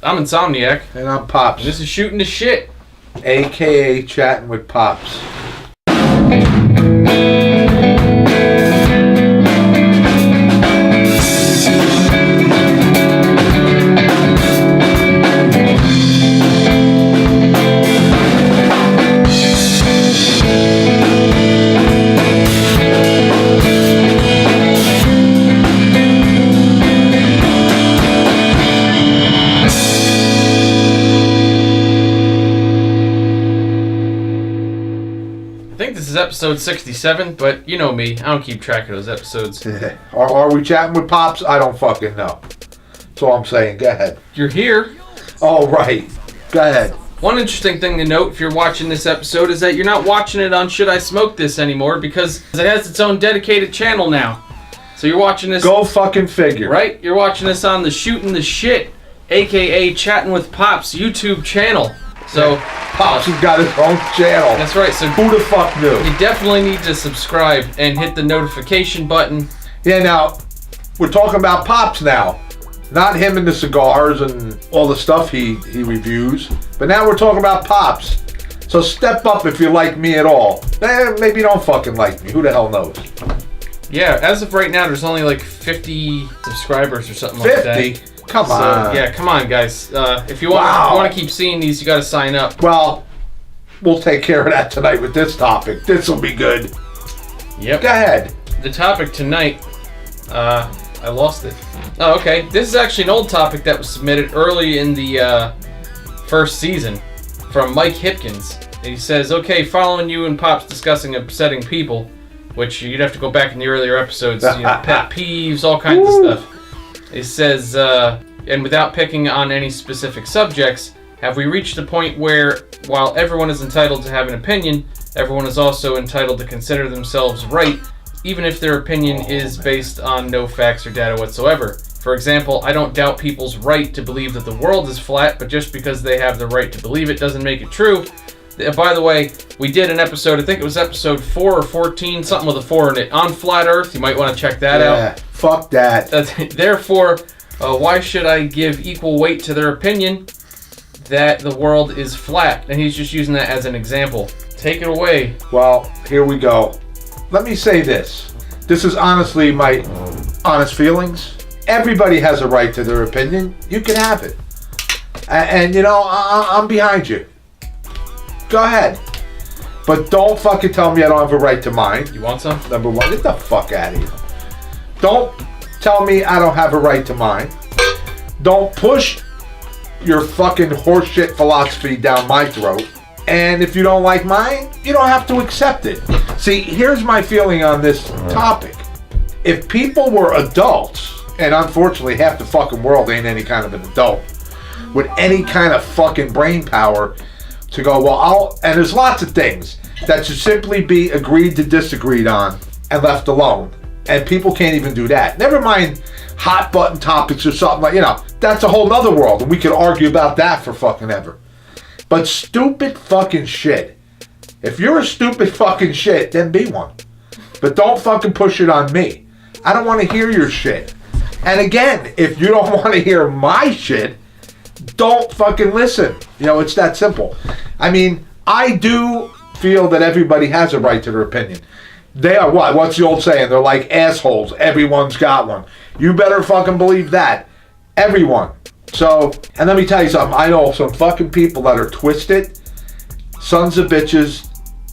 I'm Insomniac. And I'm Pops. And this is Shooting the Shit. A.k.a. Chatting with Pops. Episode 67, but you know me, I don't keep track of those episodes. Are we chatting with Pops? I don't fucking know. That's all I'm saying. Go ahead. You're here. Oh, right. Go ahead. One interesting thing to note if you're watching this episode is that you're not watching it on Should I Smoke This anymore because it has its own dedicated channel now. So you're watching this... Go fucking figure. Right? You're watching this on the Shooting the Shit, a.k.a. Chatting with Pops YouTube channel. So... Pops has got his own channel. That's right. So who the fuck knew? You definitely need to subscribe and hit the notification button. Yeah, now, we're talking about Pops now. Not him and the cigars and all the stuff he reviews. But now we're talking about Pops. So step up if you like me at all. Maybe you don't fucking like me. Who the hell knows? Yeah, as of right now, there's only like 50 subscribers or something 50? Like that. 50? Come on. Yeah, come on, guys. If you want to keep seeing these, you got to sign up. Well, we'll take care of that tonight with this topic. This will be good. Yep. Go ahead. The topic tonight, I lost it. Oh, okay. This is actually an old topic that was submitted early in the first season from Mike Hipkins. He says, okay, following you and Pops discussing upsetting people, which you'd have to go back in the earlier episodes, pet peeves, all kinds of stuff. It says, and without picking on any specific subjects, have we reached a point where, while everyone is entitled to have an opinion, everyone is also entitled to consider themselves right, even if their opinion is based on no facts or data whatsoever? For example, I don't doubt people's right to believe that the world is flat, but just because they have the right to believe it doesn't make it true. By the way, we did an episode, I think it was episode 4 or 14, something with a 4 in it, on Flat Earth. You might want to check that out. Fuck that. Therefore, why should I give equal weight to their opinion that the world is flat? And he's just using that as an example. Take it away. Well, here we go. Let me say this. This is honestly my honest feelings. Everybody has a right to their opinion. You can have it. And you know, I'm behind you. Go ahead. But don't fucking tell me I don't have a right to mine. You want some? Number one, get the fuck out of here. Don't tell me I don't have a right to mine. Don't push your fucking horseshit philosophy down my throat. And if you don't like mine, you don't have to accept it. See, here's my feeling on this topic. If people were adults, and unfortunately half the fucking world ain't any kind of an adult, with any kind of fucking brain power to go, well, and there's lots of things that should simply be agreed to disagreed on and left alone. And people can't even do that. Never mind hot button topics or something like, you know, that's a whole nother world. And we could argue about that for fucking ever. But stupid fucking shit. If you're a stupid fucking shit, then be one. But don't fucking push it on me. I don't want to hear your shit. And again, if you don't want to hear my shit, don't fucking listen. You know, it's that simple. I mean, I do feel that everybody has a right to their opinion. They are what? What's the old saying? They're like assholes. Everyone's got one. You better fucking believe that. Everyone. So, and let me tell you something. I know some fucking people that are twisted, sons of bitches.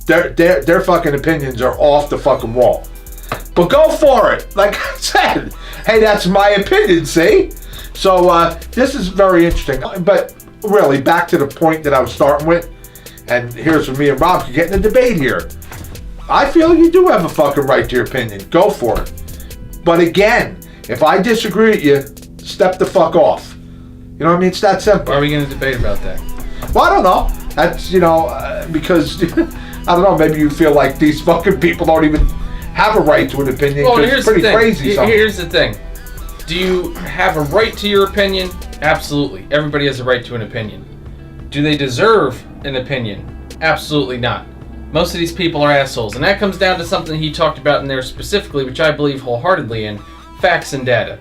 Their fucking opinions are off the fucking wall. But go for it. Like I said, hey, that's my opinion, see? So, this is very interesting. But really, back to the point that I was starting with, and here's where me and Rob can get in a debate here. I feel you do have a fucking right to your opinion. Go for it. But again, if I disagree with you, step the fuck off. You know what I mean? It's that simple. Why are we going to debate about that? Well, I don't know. That's, you know, because, I don't know, maybe you feel like these fucking people don't even have a right to an opinion. Well, here's it's pretty the thing. Crazy. Here's the thing. Do you have a right to your opinion? Absolutely. Everybody has a right to an opinion. Do they deserve an opinion? Absolutely not. Most of these people are assholes. And that comes down to something he talked about in there specifically, which I believe wholeheartedly in, facts and data.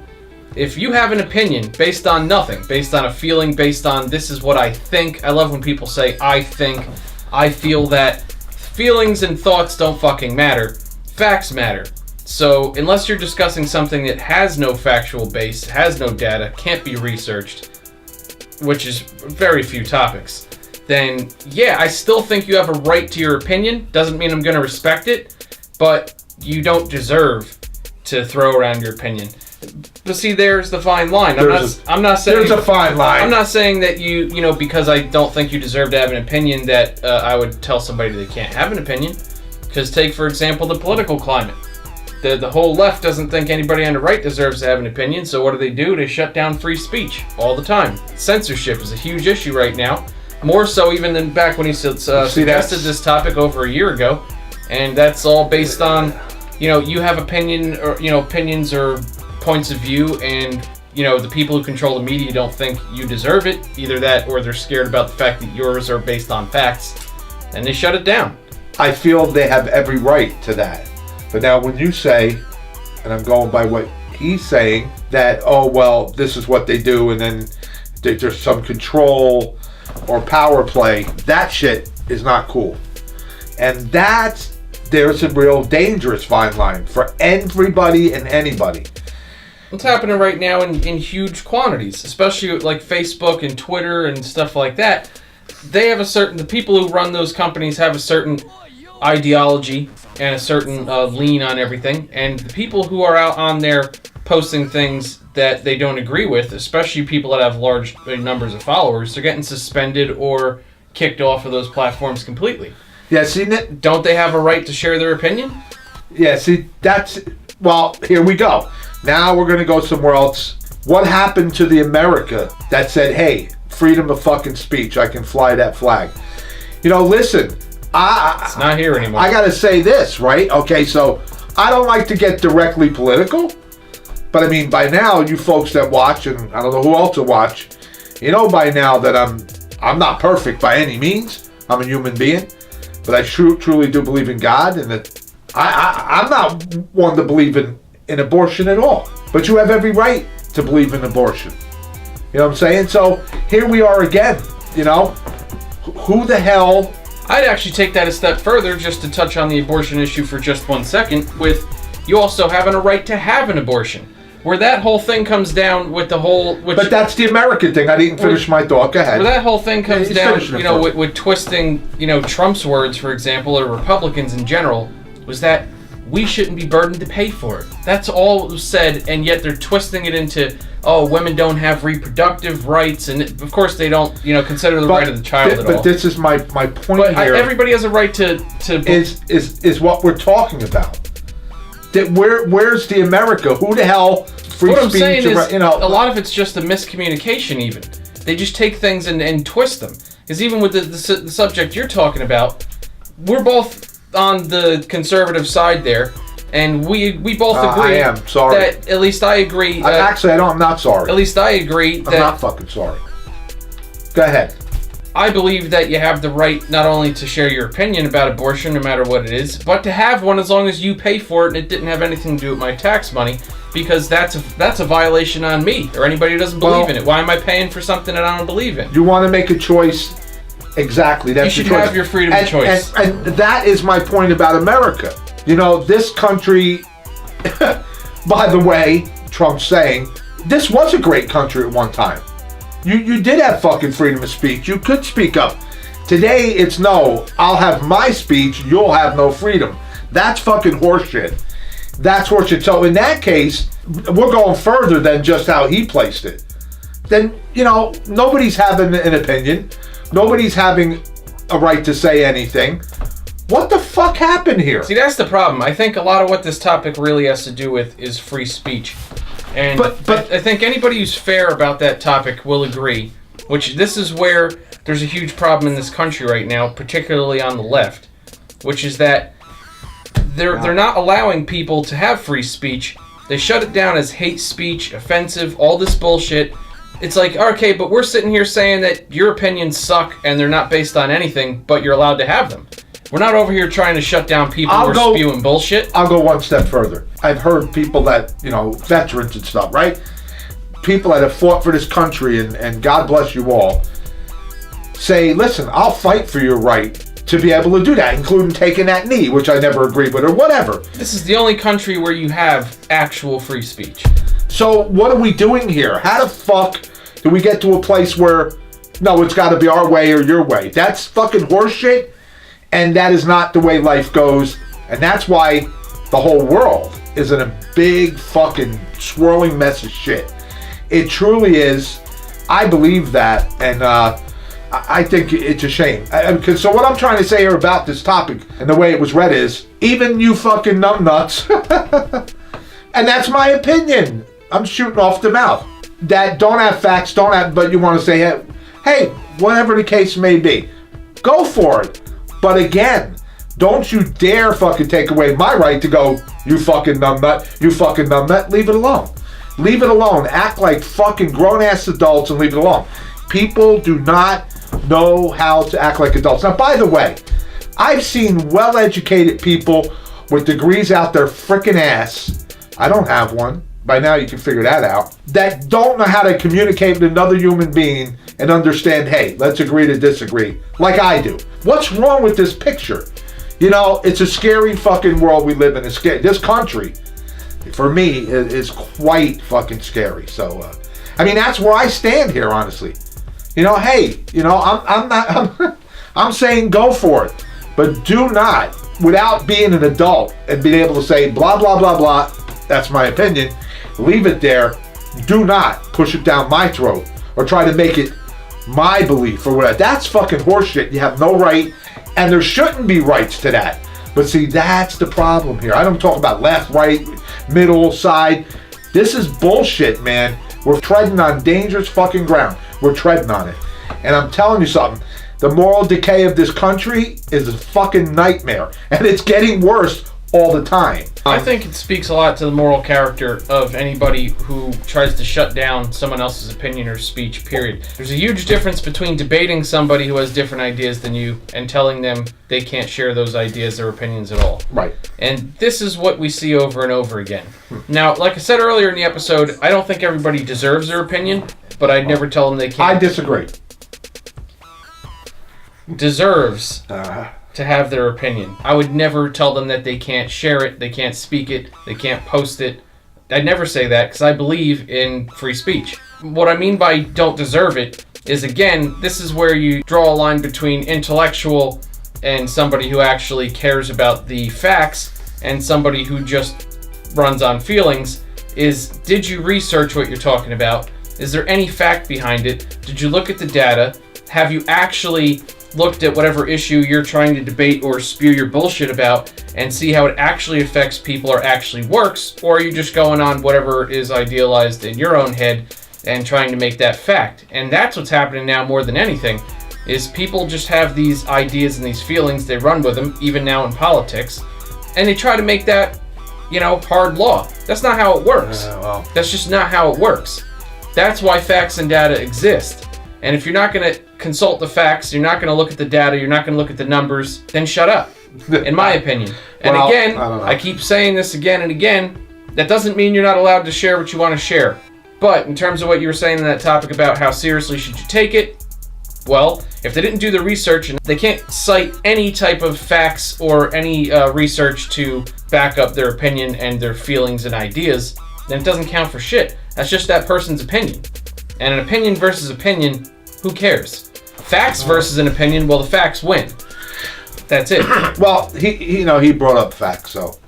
if you have an opinion based on nothing, based on a feeling, based on this is what I think. I love when people say, I think, I feel that. Feelings and thoughts don't fucking matter. Facts matter. So unless you're discussing something that has no factual base, has no data, can't be researched, which is very few topics, then yeah, I still think you have a right to your opinion. Doesn't mean I'm going to respect it, but you don't deserve to throw around your opinion. But see, there's the fine line. I'm not saying there's a fine line. I'm not saying that you know, because I don't think you deserve to have an opinion that I would tell somebody they can't have an opinion. Because take, for example, the political climate. The whole left doesn't think anybody on the right deserves to have an opinion, so what do? They shut down free speech all the time. Censorship is a huge issue right now. More so even than back when he suggested this topic over a year ago. And that's all based on, you know, you have opinions or points of view, and you know the people who control the media don't think you deserve it, either that or they're scared about the fact that yours are based on facts, and they shut it down. I feel they have every right to that. But now when you say, and I'm going by what he's saying, that oh well, this is what they do, and then there's some control or power play, that shit is not cool. And there's a real dangerous fine line for everybody and anybody. It's happening right now in huge quantities, especially like Facebook and Twitter and stuff like that. They have the people who run those companies have a certain ideology and a certain lean on everything. And the people who are out on there posting things that they don't agree with, especially people that have large numbers of followers, they're getting suspended or kicked off of those platforms completely. Yeah, see, don't they have a right to share their opinion? Yeah, see, well, here we go. Now we're going to go somewhere else. What happened to the America that said, hey, freedom of fucking speech, I can fly that flag? You know, listen, it's not here anymore. I got to say this, right? Okay, so I don't like to get directly political, but I mean, by now, you folks that watch, and I don't know who else will watch, you know by now that I'm not perfect by any means. I'm a human being, but I truly do believe in God, and that I'm not one to believe in abortion at all. But you have every right to believe in abortion. You know what I'm saying? So here we are again, you know? Who the hell? I'd actually take that a step further, just to touch on the abortion issue for just 1 second, with you also having a right to have an abortion. Where that whole thing comes down with the whole... but that's the American thing. I didn't finish my thought. Go ahead. Where that whole thing comes down, you know, with twisting, you know, Trump's words, for example, or Republicans in general, was that we shouldn't be burdened to pay for it. That's all was said, and yet they're twisting it into, oh, women don't have reproductive rights, and of course they don't, you know, consider the right of the child at all. But this is my point here. Everybody has a right to is what we're talking about. That where's the America? Who the hell? Free what I'm speech, saying is, you know, a lot of it's just a miscommunication. Even they just take things and twist them. Because even with the subject you're talking about, we're both on the conservative side there, and we both agree. I am sorry. That at least I agree. I'm not sorry. At least I agree. I'm not fucking sorry. Go ahead. I believe that you have the right not only to share your opinion about abortion, no matter what it is, but to have one as long as you pay for it and it didn't have anything to do with my tax money, because that's a violation on me or anybody who doesn't believe in it. Why am I paying for something that I don't believe in? You want to make a choice. Exactly. That's you should have your freedom of choice. And that is my point about America. You know, this country, by the way, Trump's saying, this was a great country at one time. You did have fucking freedom of speech. You could speak up. Today, it's no, I'll have my speech, you'll have no freedom. That's fucking horseshit. That's horseshit. So in that case, we're going further than just how he placed it. Then, you know, nobody's having an opinion. Nobody's having a right to say anything. What the fuck happened here? See, that's the problem. I think a lot of what this topic really has to do with is free speech. And but I think anybody who's fair about that topic will agree, which this is where there's a huge problem in this country right now, particularly on the left, which is that they're not allowing people to have free speech. They shut it down as hate speech, offensive, all this bullshit. It's like, okay, but we're sitting here saying that your opinions suck and they're not based on anything, but you're allowed to have them. We're not over here trying to shut down people who are spewing bullshit. I'll go one step further. I've heard people that, you know, veterans and stuff, right? people that have fought for this country, and God bless you all, say, listen, I'll fight for your right to be able to do that, including taking that knee, which I never agreed with, or whatever. This is the only country where you have actual free speech. So what are we doing here? How the fuck do we get to a place where, no, it's got to be our way or your way? That's fucking horseshit, and that is not the way life goes, and that's why the whole world is in a big fucking swirling mess of shit. It truly is. I believe that, and I think it's a shame. So what I'm trying to say here about this topic and the way it was read is, even you fucking numbnuts, and that's my opinion, I'm shooting off the mouth, that don't have facts, but you want to say, hey, whatever the case may be, go for it. But again, don't you dare fucking take away my right to go, you fucking numbnut, leave it alone. Leave it alone. Act like fucking grown-ass adults and leave it alone. People do not know how to act like adults. Now, by the way, I've seen well-educated people with degrees out their frickin' ass. I don't have one. By now you can figure that out. That don't know how to communicate with another human being and understand, hey, let's agree to disagree, like I do. What's wrong with this picture? You know, it's a scary fucking world we live in. It's scary. This country, for me, is quite fucking scary. So, I mean, that's where I stand here, honestly. You know, hey, you know, I'm saying go for it, but do not, without being an adult and being able to say blah blah blah blah. That's my opinion. Leave it there. Do not push it down my throat or try to make it my belief or whatever. That's fucking horseshit. You have no right, and there shouldn't be rights to that. But see, that's the problem here. I don't talk about left, right, middle, side. This is bullshit, man. We're treading on dangerous fucking ground. We're treading on it. And I'm telling you something. The moral decay of this country is a fucking nightmare. And it's getting worse all the time. I think it speaks a lot to the moral character of anybody who tries to shut down someone else's opinion or speech, period. There's a huge difference between debating somebody who has different ideas than you and telling them they can't share those ideas or opinions at all. Right. And this is what we see over and over again. Now, like I said earlier in the episode, I don't think everybody deserves their opinion, but I'd never tell them they can't. I disagree. Deserves to have their opinion. I would never tell them that they can't share it, they can't speak it, they can't post it. I'd never say that because I believe in free speech. What I mean by don't deserve it is, again, this is where you draw a line between intellectual and somebody who actually cares about the facts and somebody who just runs on feelings. Is, did you research what you're talking about? Is there any fact behind it? Did you look at the data? Have you actually looked at whatever issue you're trying to debate or spew your bullshit about and see how it actually affects people or actually works? Or are you just going on whatever is idealized in your own head and trying to make that fact? And that's what's happening now more than anything, is people just have these ideas and these feelings, they run with them, even now in politics, and they try to make that, you know, hard law. That's not how it works. That's just not how it works. That's why facts and data exist. And if you're not going to consult the facts, you're not going to look at the data, you're not going to look at the numbers, then shut up, in my opinion. And well, again, I keep saying this again and again, that doesn't mean you're not allowed to share what you want to share. But in terms of what you were saying in that topic about how seriously should you take it, well, if they didn't do the research and they can't cite any type of facts or any research to back up their opinion and their feelings and ideas, then it doesn't count for shit. That's just that person's opinion. And an opinion versus opinion, who cares? Facts versus an opinion, well, the facts win. That's it. Well, he brought up facts, so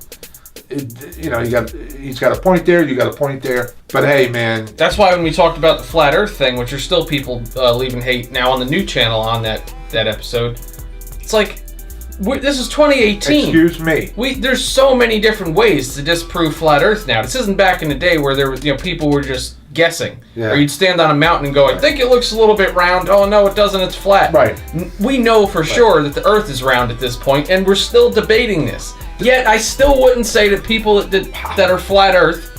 he's got a point there, you got a point there. But hey, man, that's why when we talked about the flat Earth thing, which are still people leaving hate now on the new channel on that episode, it's like, this is 2018. Excuse me. There's so many different ways to disprove flat Earth now. This isn't back in the day where there was, people were just guessing. Yeah. Or you'd stand on a mountain and go, I think it looks a little bit round. Oh no, it doesn't. It's flat. Right. We know for sure that the Earth is round at this point, and we're still debating this. Yet I still wouldn't say that people that are flat Earth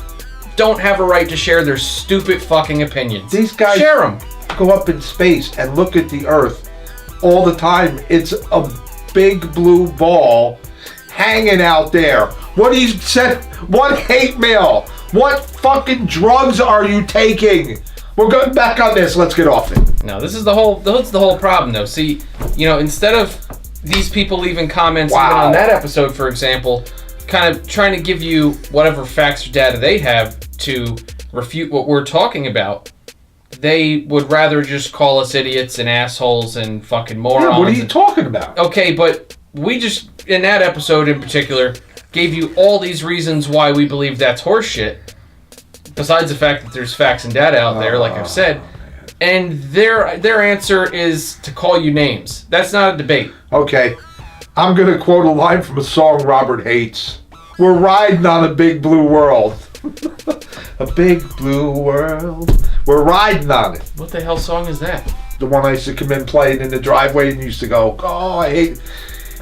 don't have a right to share their stupid fucking opinions. These guys share them. Go up in space and look at the Earth all the time. It's a big blue ball hanging out there. What he said, one hate mail. What fucking drugs are you taking? We're going back on this. Let's get off it. No, this is the whole problem, though. See, instead of these people leaving comments even on that episode, for example, kind of trying to give you whatever facts or data they have to refute what we're talking about, they would rather just call us idiots and assholes and fucking morons. Yeah, what are you talking about? Okay, but we just, in that episode in particular, gave you all these reasons why we believe that's horseshit, besides the fact that there's facts and data out there, like I've said, and their answer is to call you names. That's not a debate. Okay, I'm going to quote a line from a song Robert hates. We're riding on a big blue world. A big blue world. We're riding on it. What the hell song is that? The one I used to come in playing in the driveway and used to go, oh, I hate...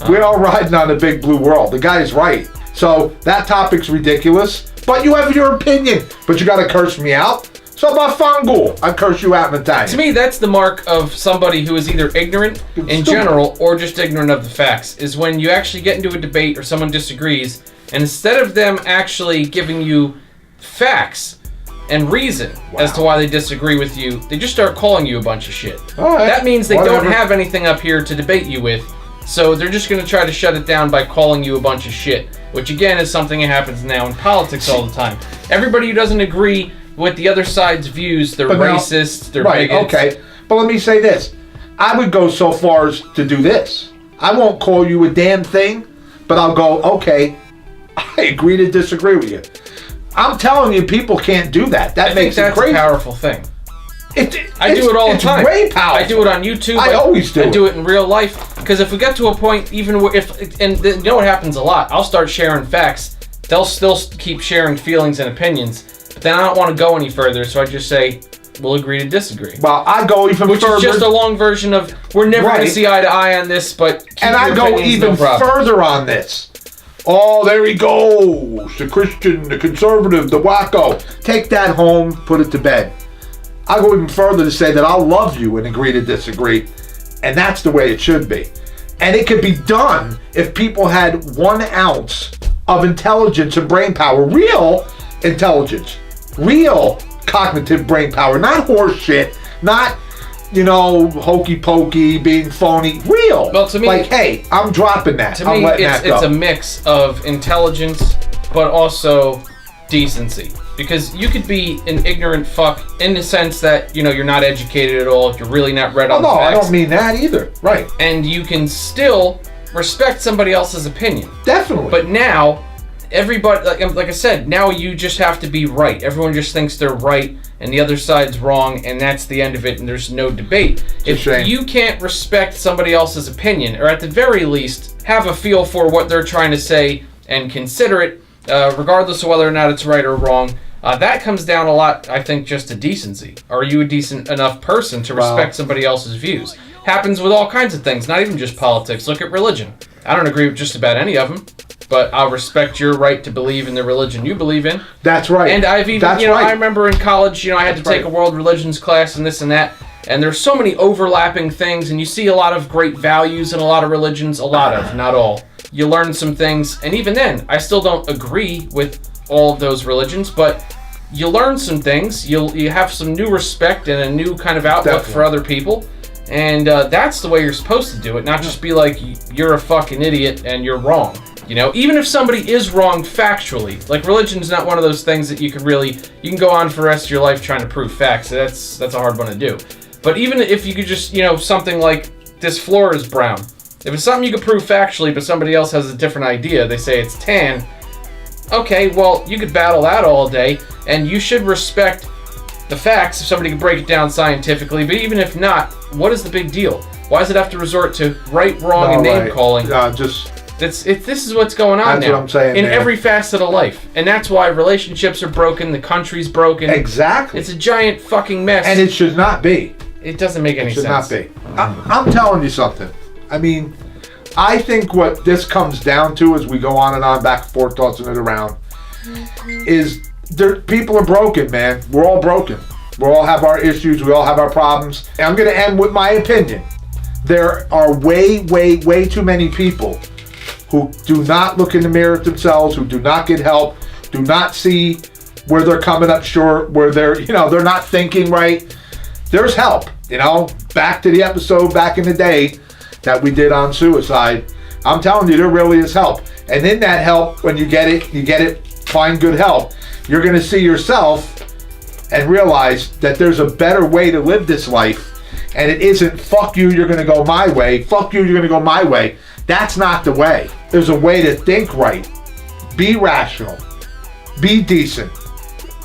We're all riding on a big blue world. The guy's right. So that topic's ridiculous, but you have your opinion. But you got to curse me out. So bafangul, I curse you out in Italian. To me, that's the mark of somebody who is either ignorant in general or just ignorant of the facts, is when you actually get into a debate or someone disagrees, and instead of them actually giving you facts and reason as to why they disagree with you, they just start calling you a bunch of shit. All right. That means they don't have anything up here to debate you with, so they're just going to try to shut it down by calling you a bunch of shit, which again is something that happens now in politics all the time. Everybody who doesn't agree with the other side's views, they're racist, they're bigots. Okay, but let me say this. I would go so far as to do this. I won't call you a damn thing, but I'll go, okay, I agree to disagree with you. I'm telling you, people can't do that. That makes it crazy. That's a powerful thing. I do it all the time. It's way powerful. I do it on YouTube. I always do. I do it in real life. Because if we get to a point, even if, and you know what happens a lot, I'll start sharing facts. They'll still keep sharing feelings and opinions. But then I don't want to go any further, so I just say, we'll agree to disagree. Well, I go even further. Which is just a long version of, we're never going to see eye to eye on this, but keep and I go even further on this. Oh, there he goes. The Christian, the conservative, the wacko. Take that home, put it to bed. I go even further to say that I'll love you and agree to disagree. And that's the way it should be. And it could be done if people had 1 ounce of intelligence and brain power. Real intelligence. Real cognitive brain power. Not horse shit. Not, hokey pokey, being phony. Real. Well, to me, like, hey, I'm dropping that. To me, it's a mix of intelligence, but also decency. Because you could be an ignorant fuck in the sense that, you're not educated at all, you're really not read on the facts. I don't mean that either. Right. And you can still respect somebody else's opinion. Definitely. But now, everybody, like I said, now you just have to be right. Everyone just thinks they're right and the other side's wrong, and that's the end of it, and there's no debate. If you can't respect somebody else's opinion, or at the very least, have a feel for what they're trying to say and consider it, regardless of whether or not it's right or wrong, that comes down a lot, I think, just to decency. Are you a decent enough person to respect somebody else's views? Happens with all kinds of things, not even just politics. Look at religion. I don't agree with just about any of them, but I'll respect your right to believe in the religion you believe in. That's right. And I've even, I remember in college, I had to take a world religions class and this and that, and there's so many overlapping things, and you see a lot of great values in a lot of religions, not all. You learn some things, and even then, I still don't agree with all of those religions, but you learn some things, you have some new respect and a new kind of outlook for other people, and that's the way you're supposed to do it, not just be like, you're a fucking idiot and you're wrong. Even if somebody is wrong factually, like religion's not one of those things that you can go on for the rest of your life trying to prove facts. That's a hard one to do. But even if you could just, something like this floor is brown. If it's something you could prove factually, but somebody else has a different idea, they say it's tan. Okay, well, you could battle that all day, and you should respect the facts if somebody can break it down scientifically, but even if not, what is the big deal? Why does it have to resort to right, wrong, and name-calling? This is what's going on now. That's what I'm saying, in every facet of life. And that's why relationships are broken, the country's broken. Exactly. It's a giant fucking mess. And it should not be. It doesn't make any sense. It should not be. I'm telling you something. I mean, I think what this comes down to as we go on and on, back and forth, tossing it around, is people are broken, man. We're all broken. We all have our issues. We all have our problems. And I'm going to end with my opinion. There are way, way, way too many people who do not look in the mirror at themselves, who do not get help, do not see where they're coming up short, where they're, they're not thinking right, there's help. Back to the episode back in the day that we did on suicide. I'm telling you, there really is help. And in that help, when you get it, find good help, you're going to see yourself and realize that there's a better way to live this life. And it isn't, fuck you, you're going to go my way. Fuck you, you're going to go my way. That's not the way. There's a way to think right. Be rational. Be decent.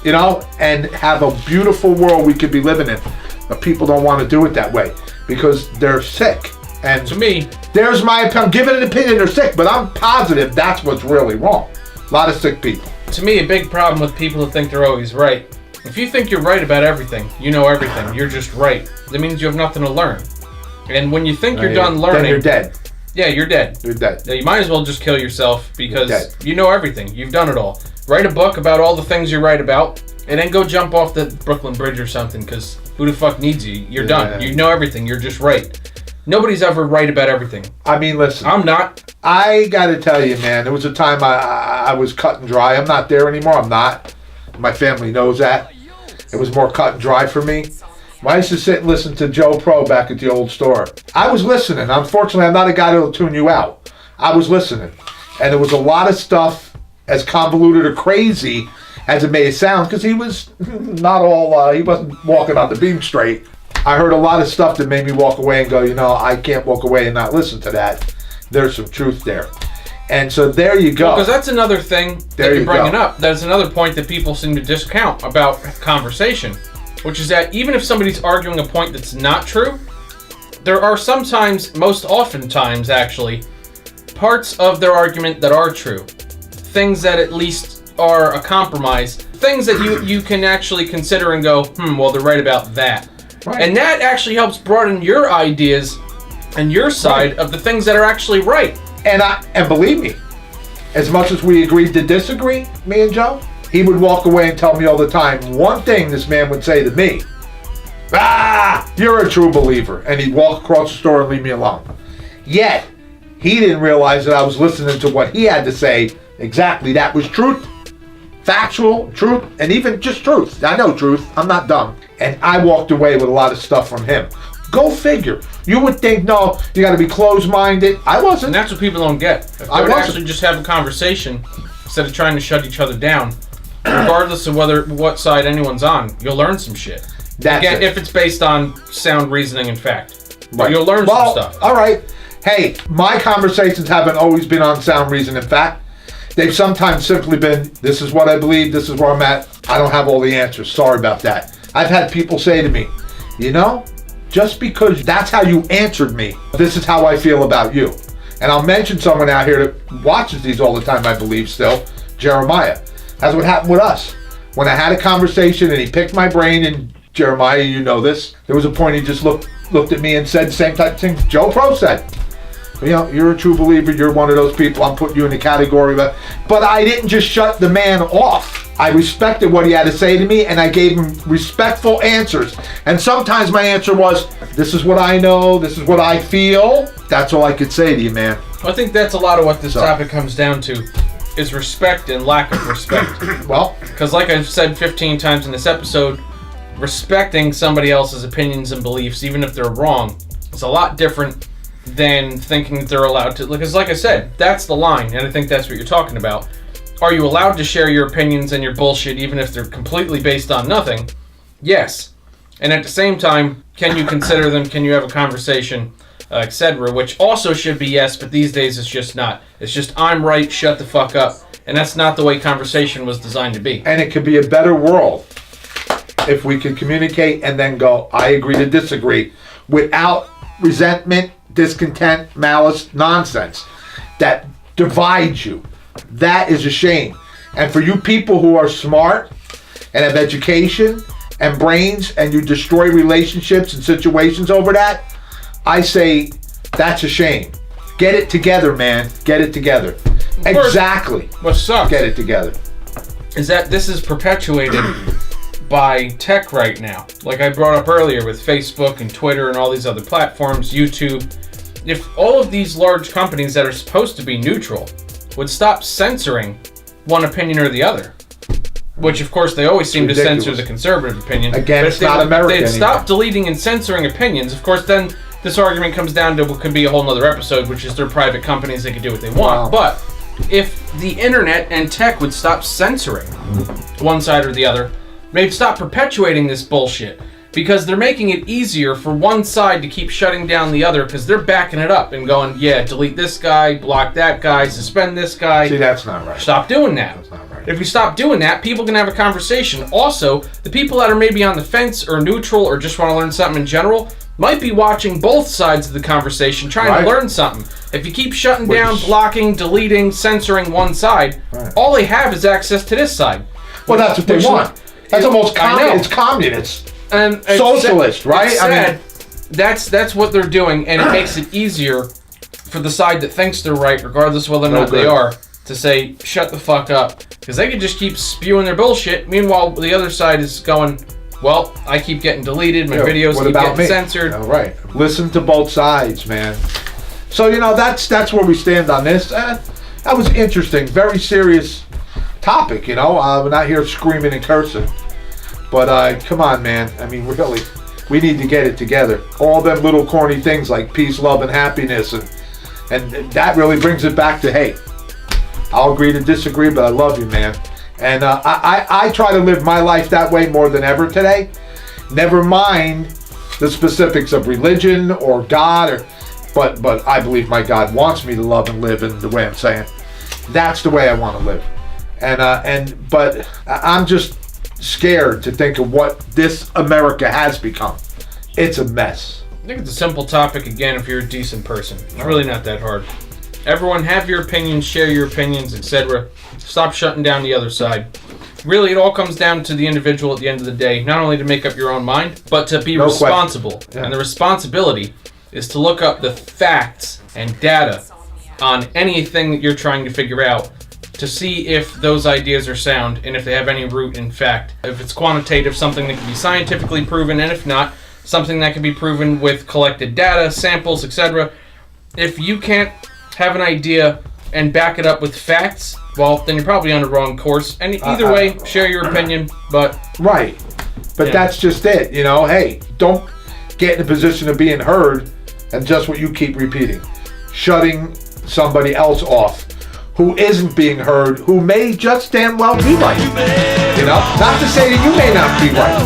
And have a beautiful world we could be living in. But people don't want to do it that way because they're sick. And to me, there's my opinion. I'm giving an opinion they're sick, but I'm positive that's what's really wrong. A lot of sick people. To me, a big problem with people who think they're always right. If you think you're right about everything, you know everything, you're just right. That means you have nothing to learn. And when you think you're done learning... Then you're dead. Yeah, you're dead. You're dead. Yeah, you might as well just kill yourself because you know everything. You've done it all. Write a book about all the things you're right about, and then go jump off the Brooklyn Bridge or something, because who the fuck needs you? You're done. You know everything. You're just right. Nobody's ever right about everything. I mean, listen. I'm not. I gotta tell you, man, there was a time I was cut and dry. I'm not there anymore. I'm not. My family knows that. It was more cut and dry for me. When I used to sit and listen to Joe Pro back at the old store, I was listening. Unfortunately, I'm not a guy that'll tune you out. I was listening. And there was a lot of stuff as convoluted or crazy as it may sound, because he was not all, he wasn't walking on the beam straight. I heard a lot of stuff that made me walk away and go, I can't walk away and not listen to that. There's some truth there. And so there you go. Because that's another thing that you're bringing up. That's another point that people seem to discount about conversation, which is that even if somebody's arguing a point that's not true, there are sometimes, most oftentimes actually, parts of their argument that are true. Things that at least are a compromise. Things that you can actually consider and go, well, they're right about that. Right. And that actually helps broaden your ideas and your side of the things that are actually right. And believe me, as much as we agreed to disagree, me and Joe, he would walk away and tell me all the time, one thing this man would say to me, you're a true believer. And he'd walk across the store and leave me alone. Yet, he didn't realize that I was listening to what he had to say. Exactly, that was truth. Factual, truth, and even just truth. I know truth, I'm not dumb. And I walked away with a lot of stuff from him. Go figure. You would think, no, you got to be closed-minded. I wasn't. And that's what people don't get. If they would actually just have a conversation instead of trying to shut each other down, regardless of what side anyone's on, you'll learn some shit. Again, if it's based on sound reasoning and fact. Right. You'll learn some stuff. All right. Hey, my conversations haven't always been on sound reason and fact. They've sometimes simply been, this is what I believe, this is where I'm at. I don't have all the answers. Sorry about that. I've had people say to me, just because that's how you answered me, this is how I feel about you. And I'll mention someone out here that watches these all the time, I believe still, Jeremiah. That's what happened with us. When I had a conversation and he picked my brain, and Jeremiah, you know this, there was a point he just looked at me and said the same type of thing Joe Pro said. You're a true believer, you're one of those people, I'm putting you in the category. But I didn't just shut the man off. I respected what he had to say to me, and I gave him respectful answers. And sometimes my answer was, this is what I know, this is what I feel. That's all I could say to you, man. I think that's a lot of what this topic comes down to, is respect and lack of respect. Well, because like I've said 15 times in this episode, respecting somebody else's opinions and beliefs, even if they're wrong, is a lot different than thinking that they're allowed to. Because like I said, that's the line, and I think that's what you're talking about. Are you allowed to share your opinions and your bullshit even if they're completely based on nothing? Yes. And at the same time, can you consider them? Can you have a conversation, etc.? Which also should be yes, but these days it's just not. It's just, I'm right, shut the fuck up. And that's not the way conversation was designed to be. And it could be a better world if we could communicate and then go, I agree to disagree, without resentment, discontent, malice, nonsense that divides you. That is a shame. And for you people who are smart and have education and brains, and you destroy relationships and situations over that, I say that's a shame. Get it together, man. Get it together. Exactly. What sucks, get it together, is that this is perpetuated by tech right now. Like I brought up earlier with Facebook and Twitter and all these other platforms, YouTube. If all of these large companies that are supposed to be neutral would stop censoring one opinion or the other, which of course they always seem to censor the conservative opinion. Again, but it's not America if they anymore. stop deleting and censoring opinions, of course, then this argument comes down to what could be a whole nother episode, which is they're private companies, they can do what they want. Wow. But if the internet and tech would stop censoring one side or the other, they'd stop perpetuating this bullshit. Because they're making it easier for one side to keep shutting down the other because they're backing it up and going, yeah, delete this guy, block that guy, suspend this guy. See, that's not right. Stop doing that. That's not right. If you stop doing that, people can have a conversation. Also, the people that are maybe on the fence or neutral or just want to learn something in general might be watching both sides of the conversation, trying to learn something. If you keep shutting down, blocking, deleting, censoring one side, all they have is access to this side. Well, that's what they want. That's almost it's communist. And socialist, right? I mean, that's what they're doing, and it makes it easier for the side that thinks they're right, regardless of whether or not they are, to say, shut the fuck up. Because they can just keep spewing their bullshit. Meanwhile, the other side is going, well, I keep getting deleted, my videos keep getting censored. All right. Listen to both sides, man. So, that's where we stand on this. That was interesting. Very serious topic, We're not here screaming and cursing. But come on, man. I mean, really, we need to get it together. All them little corny things like peace, love, and happiness, and that really brings it back to, hey, I'll agree to disagree, but I love you, man. And I try to live my life that way more than ever today. Never mind the specifics of religion or God, but I believe my God wants me to love and live in the way I'm saying. That's the way I want to live. But I'm just scared to think of what this America has become. It's a mess. I think it's a simple topic, again, if you're a decent person. It's really not that hard. Everyone have your opinions, share your opinions, etc. Stop shutting down the other side. Really, it all comes down to the individual at the end of the day, not only to make up your own mind, but to be responsible. Yeah. And the responsibility is to look up the facts and data on anything that you're trying to figure out, to see if those ideas are sound and if they have any root in fact. If it's quantitative, something that can be scientifically proven, and if not, something that can be proven with collected data, samples, etc. If you can't have an idea and back it up with facts, well, then you're probably on the wrong course. And either way, share your opinion, but... Right. But that's just it, Hey, don't get in a position of being heard and just what you keep repeating. Shutting somebody else off who isn't being heard, who may just damn well be right. Not to say that you may not be right.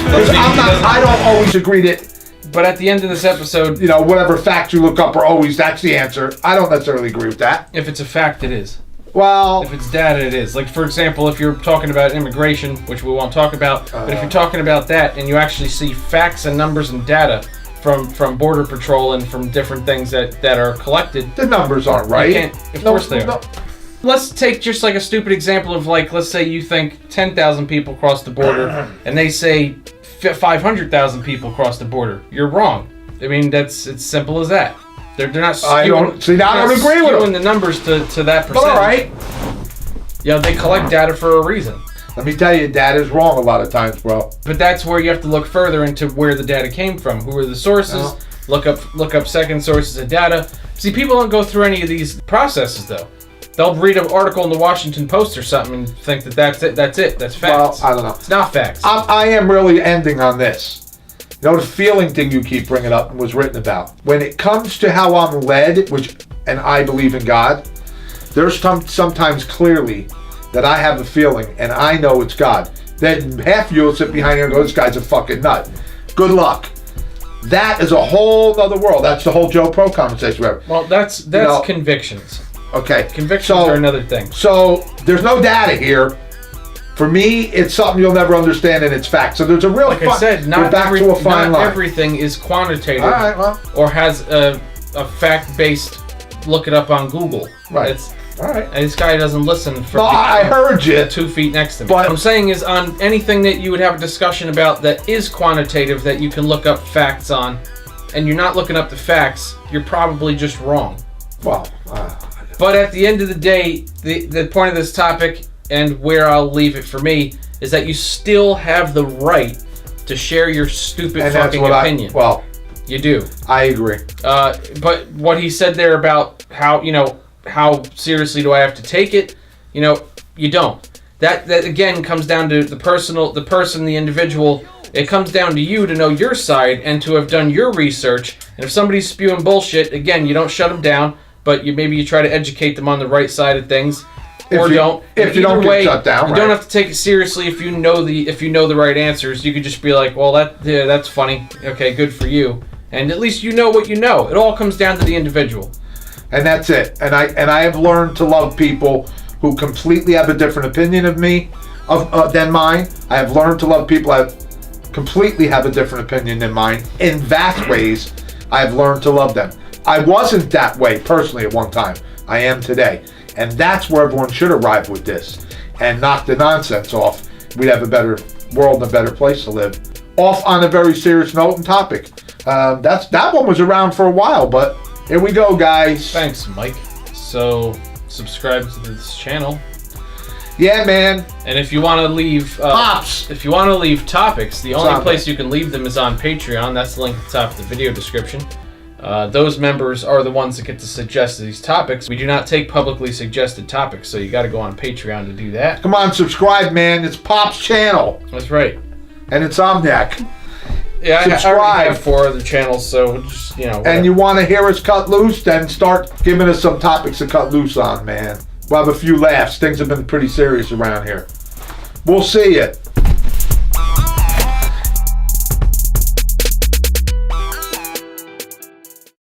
Because I don't always agree that. But at the end of this episode, whatever facts you look up are always, that's the answer. I don't necessarily agree with that. If it's a fact, it is. Well, if it's data, it is. Like, for example, if you're talking about immigration, which we won't talk about, but if you're talking about that and you actually see facts and numbers and data from Border Patrol and from different things that are collected, the numbers aren't right. Of course they are. Let's take just like a stupid example of, like, let's say you think 10,000 people crossed the border and they say 500,000 people crossed the border. You're wrong. I mean, it's simple as that. They're not skewing, I don't agree with them. The numbers to that percentage. But all right. They collect data for a reason. Let me tell you, data's wrong a lot of times, bro. But that's where you have to look further into where the data came from. Who are the sources? Look up second sources of data. See, people don't go through any of these processes, though. They'll read an article in the Washington Post or something and think that that's it. That's facts. Well, I don't know. It's not facts. I am really ending on this. The feeling thing you keep bringing up was written about. When it comes to how I'm led, and I believe in God, there's sometimes clearly that I have a feeling and I know it's God. Then half of you will sit behind here and go, this guy's a fucking nut. Good luck. That is a whole other world. That's the whole Joe Pro conversation. Well, that's convictions. Okay. Convictions are another thing. So there's no data here. For me, it's something you'll never understand, and it's fact. So there's a real. Like I said, not everything is quantitative. All right, well. Or has a fact-based. Look it up on Google. Right. All right. And this guy doesn't listen. I heard you. 2 feet next to me. But what I'm saying is, on anything that you would have a discussion about that is quantitative, that you can look up facts on, and you're not looking up the facts, you're probably just wrong. Well. But at the end of the day, the point of this topic, and where I'll leave it for me, is that you still have the right to share your stupid fucking opinion. You do. I agree. But what he said there about how seriously do I have to take it? You don't. that again comes down to the person, the individual. It comes down to you to know your side and to have done your research. And if somebody's spewing bullshit, again, you don't shut them down, but maybe you try to educate them on the right side of things, or don't. If you don't get shut down, you don't have to take it seriously if you know the right answers. You could just be like, well, that's funny. Okay, good for you. And at least you know what you know. It all comes down to the individual. And that's it. And I have learned to love people who completely have a different opinion of me than mine. I have learned to love people that completely have a different opinion than mine. In vast ways, I have learned to love them. I wasn't that way personally at one time. I am today. And that's where everyone should arrive with this and knock the nonsense off. We'd have a better world and a better place to live. Off on a very serious note and topic. That one was around for a while, but here we go, guys. Thanks, Mike. So, subscribe to this channel. Yeah, man. And if you want to leave Pops, if you want to leave topics, the only place you can leave them is on Patreon. That's the link at the top of the video description. Those members are the ones that get to suggest these topics. We do not take publicly suggested topics, so you got to go on Patreon to do that. Come on, subscribe, man. It's Pop's channel. That's right. And it's Omniac. Yeah, subscribe. I already have 4 other channels, so just, whatever. And you want to hear us cut loose, then start giving us some topics to cut loose on, man. We'll have a few laughs. Things have been pretty serious around here. We'll see you.